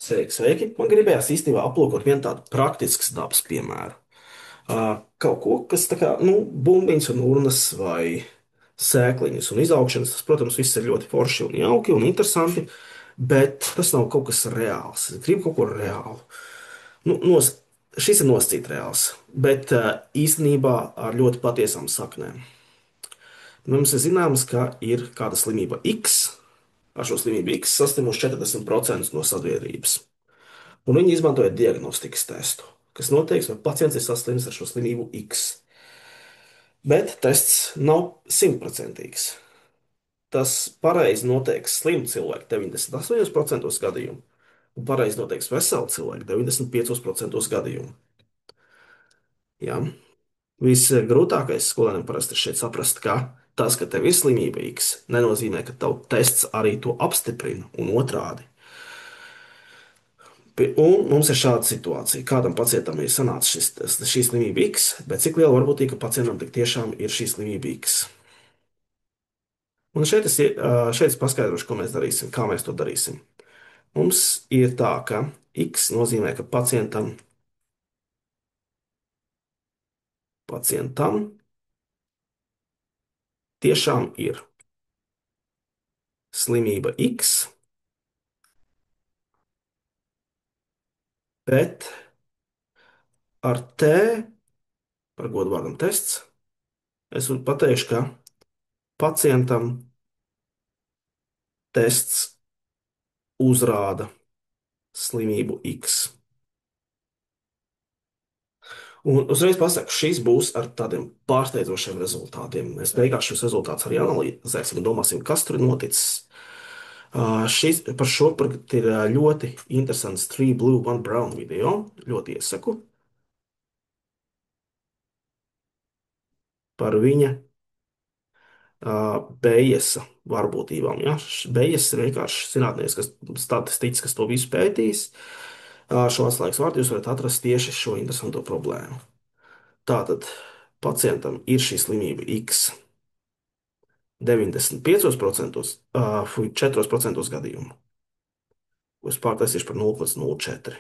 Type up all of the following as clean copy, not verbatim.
Sveiki, sveiki! Man gribējās īstenībā aplūkot vienu tādu praktisku dabas piemēru. Kaut ko, kas tā kā, bumbiņas un urnas vai sēkliņas un izaugšanas, tas, protams, viss ir ļoti forši un jauki un interesanti, bet tas nav kaut kas reāls. Es gribu kaut ko reālu. Nu, šis ir nosacīt reāls, bet īstenībā ar ļoti patiesām saknēm. Mums ir zināms, ka ir kāda slimība X. Ar šo slimību X saslimuši 40% no sabiedrības. Un viņi izmantoja diagnostikas testu, kas noteiks, vai pacients ir saslims ar šo slimību X. Bet tests nav simtprocentīgs. Tas pareizi noteiks slimu cilvēku 98% gadījumu, un pareizi noteiks veselu cilvēku 95% gadījumu. Jā. Visgrūtākais skolēniem parasti ir šeit saprast, ka tas, ka tev ir slimība X, nenozīmē, ka tavs tests arī to apstiprina un otrādi. Un mums ir šāda situācija. Kādam pacientam ir sanācis šī slimība X, bet cik liela varbūtība, ka pacientam tik tiešām ir šī slimība X? Un šeit es paskaidrošu, ko mēs darīsim, kā mēs to darīsim. Mums ir tā, ka X nozīmē, ka pacientam tiešām ir slimība X, bet ar T par godu vārdam tests es pateikšu, ka pacientam tests uzrāda slimību X. Un uzreiz pasaku, šis būs ar tādiem pārsteidzošiem rezultātiem. Mēs beigās šos rezultātus arī analizēsim un domāsim, kas tur ir noticis. Par šo ir ļoti interesants Three Blue, One Brown video. Ļoti iesaku par viņa Bejesa varbūtībām. Ja? Bejas ir vienkārši zinātnieks, statistiķis, kas to visu pētījis. Šo atslēgas vārdu jūs varat atrast tieši šo interesanto problēmu. Tātad pacientam ir šī slimība X. 95%, 4% gadījumu. Es pārtaisīšu par 0,04.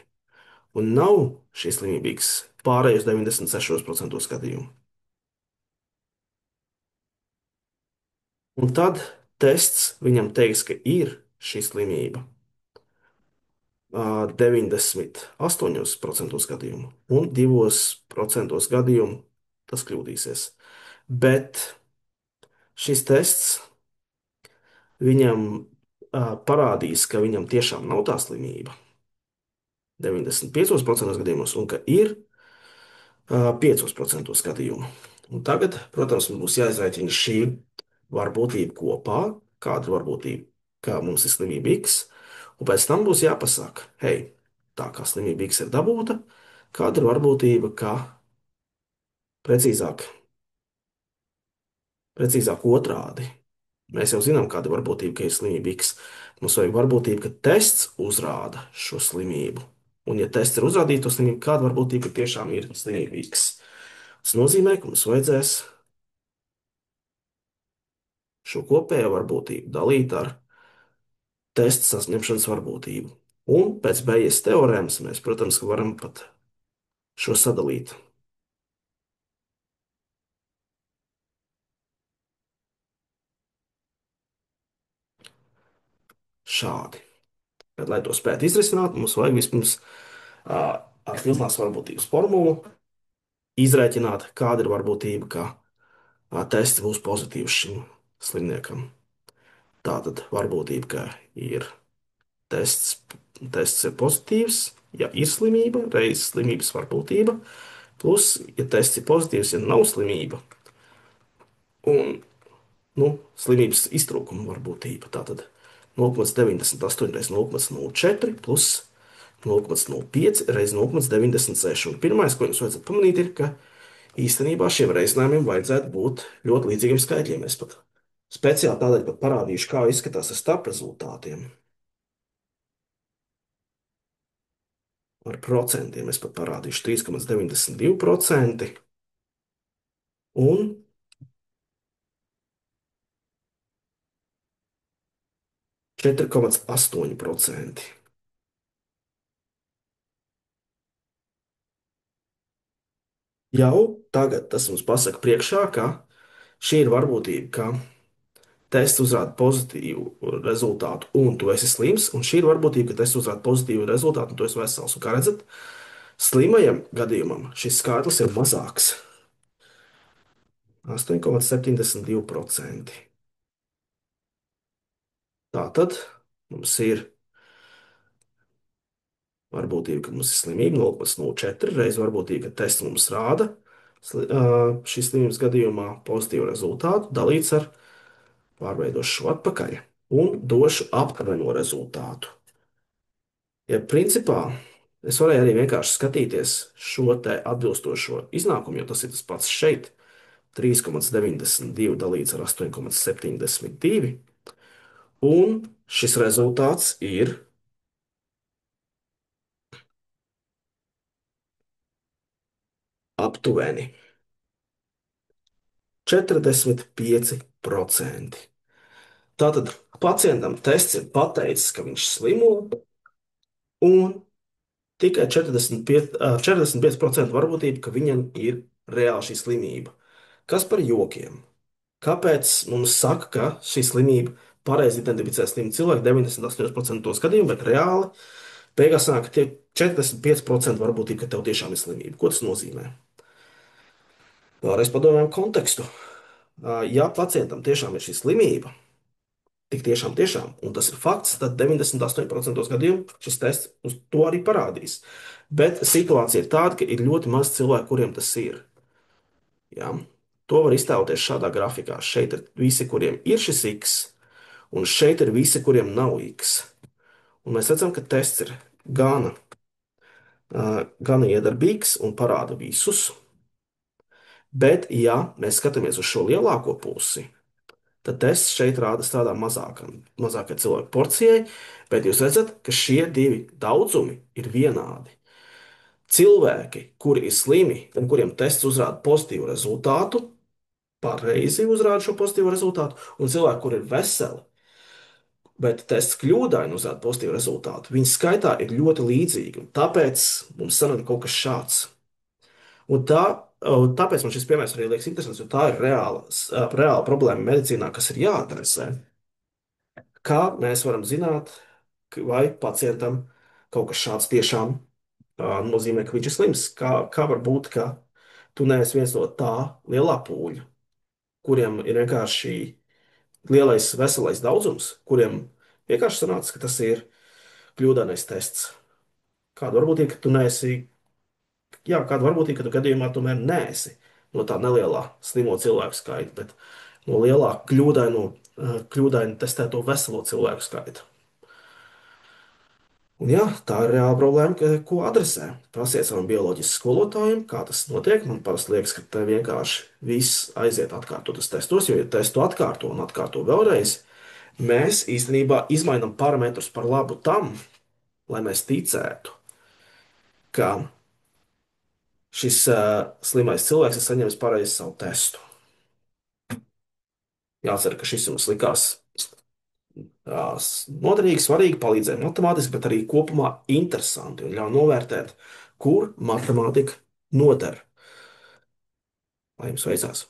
Un nav šīs slimības pārējais 96% gadījumu. Un tad tests viņam teiks, ka ir šī slimība 98% gadījumu, un 2% gadījumu tas kļūdīsies. Bet šis tests viņam parādīs, ka viņam tiešām nav tā slimība 95% gadījumos, un ka ir 5% gadījumu. Un tagad, protams, mums būs jāizrēķina šī varbūtība kopā, kāda ir varbūtība, kā mums ir slimība X, un pēc tam būs jāpasaka, hei, tā kā slimība X ir dabūta, kāda ir varbūtība, ka precīzāk, precīzāk otrādi. Mēs jau zinām, kāda ir varbūtība, ka ir slimība X. Mums vajag varbūtību, ka tests uzrāda šo slimību. Un, ja tests ir uzrādījis to slimību, kāda varbūtība tiešām ir slimība X? Tas nozīmē, ka mums vajadzēs šo kopējo varbūtību dalīt ar testa sasniegšanas varbūtību. Un pēc Bejas teorēmas mēs, protams, varam pat šo sadalīt šādi. Bet, lai to spētu izrisināt, mums vajag vispirms ar pilnās varbūtības formulu izrēķināt, kāda ir varbūtība, ka tests būs pozitīvs šim slimniekam. Tātad varbūtība, ka ir tests, tests ir pozitīvs, ja ir slimība, reizes slimības varbūtība, plus, ja tests ir pozitīvs, ja nav slimība, un slimības iztrūkuma varbūtība. Tātad 0,98 reizes 0,04 plus 0,05 reizes 0,96. Un pirmais, ko jums vajadzētu pamanīt, ir, ka īstenībā šiem reizinājumiem vajadzētu būt ļoti līdzīgiem skaitļiem. Es pat speciāli tādēļ pat parādīšu, kā izskatās ar starp rezultātiem. Ar procentiem es pat parādīšu 3,92% un 4,8%. Jau tagad tas mums pasaka priekšā, ka šī ir varbūtība, ka tests uzrāda pozitīvu rezultātu un tu esi slims, un šī ir varbūtība, ka tests uzrāda pozitīvu rezultātu un tu esi vesels. Un kā redzat, slimajam gadījumam šis skaitlis ir mazāks - 8,72%. Tātad mums ir varbūtība, ka mums ir slimība 0,04 reizes varbūtība, ka tests mums rāda šīs slimības gadījumā pozitīvu rezultātu, dalīts ar pārveidošu šo atpakaļ un došu aptuveno rezultātu. Ja principā es varēju arī vienkārši skatīties šo te atbilstošo iznākumu, jo tas ir tas pats šeit - 3,92 dalīts ar 8,72, un šis rezultāts ir aptuveni 45%. Tātad pacientam tests ir pateicis, ka viņš slimo, un tikai 45% varbūtība, ka viņam ir reāli šī slimība. Kas par jokiem? Kāpēc mums saka, ka šī slimība pareizi identificē slimu cilvēku 98% gadījumu, bet reāli beigās sanāk, ka tie 45% varbūtība, ka tev tiešām ir slimība? Ko tas nozīmē? Vēlreiz padomājam kontekstu. Ja pacientam tiešām ir šī slimība, tik tiešām, un tas ir fakts, tad 98% gadījumu šis tests uz to arī parādīs. Bet situācija ir tāda, ka ir ļoti maz cilvēku, kuriem tas ir. Ja? To var iztēloties šādā grafikā. Šeit ir visi, kuriem ir šis X, un šeit ir visi, kuriem nav X. Un mēs redzam, ka tests ir gana iedarbīgs un parāda visus. Bet, ja mēs skatāmies uz šo lielāko pusi, tad tests šeit rāda strādā mazākai cilvēku porcijai, bet jūs redzat, ka šie divi daudzumi ir vienādi. Cilvēki, kuri ir slimi un kuriem tests uzrāda pozitīvu rezultātu, pareizi uzrāda šo pozitīvo rezultātu, un cilvēki, kuri ir veseli, bet tests kļūdaini uzrāda pozitīvu rezultātu, viņu skaitā ir ļoti līdzīgi. Tāpēc mums sanāk kaut kas šāds. Un tāpēc man šis piemērs arī liekas interesants, jo tā ir reāla problēma medicīnā, kas ir jāatrisē. Kā mēs varam zināt, vai pacientam kaut kas šāds tiešām nozīmē, ka viņš ir slims? Kā var būt, ka tu neesi viens no tā lielā pūļa, kuriem ir vienkārši lielais veselais daudzums, kuriem vienkārši sanāca, ka tas ir kļūdainais tests? Kāda varbūtība, ka tu neesi, jā, kāda varbūtība, ka tu gadījumā tomēr neesi no tā nelielā slimo cilvēku skaita, bet no lielā kļūdaini testēto veselo cilvēku skaita? Un jā, tā ir reāla problēma, ko adresē. Prasiet savam bioloģijas skolotājam, kā tas notiek. Man parasti liekas, ka te vienkārši viss aiziet atkārtotas testos, jo, ja testu atkārto un atkārto vēlreiz, mēs īstenībā izmainām parametrus par labu tam, lai mēs ticētu, ka šis slimais cilvēks ir saņēmis pareizi savu testu. Jācer, ka šis jums likās noderīgi, svarīgi, palīdzēja matemātiski, bet arī kopumā interesanti un ļauj novērtēt, kur matemātika noder. Lai jums veicās!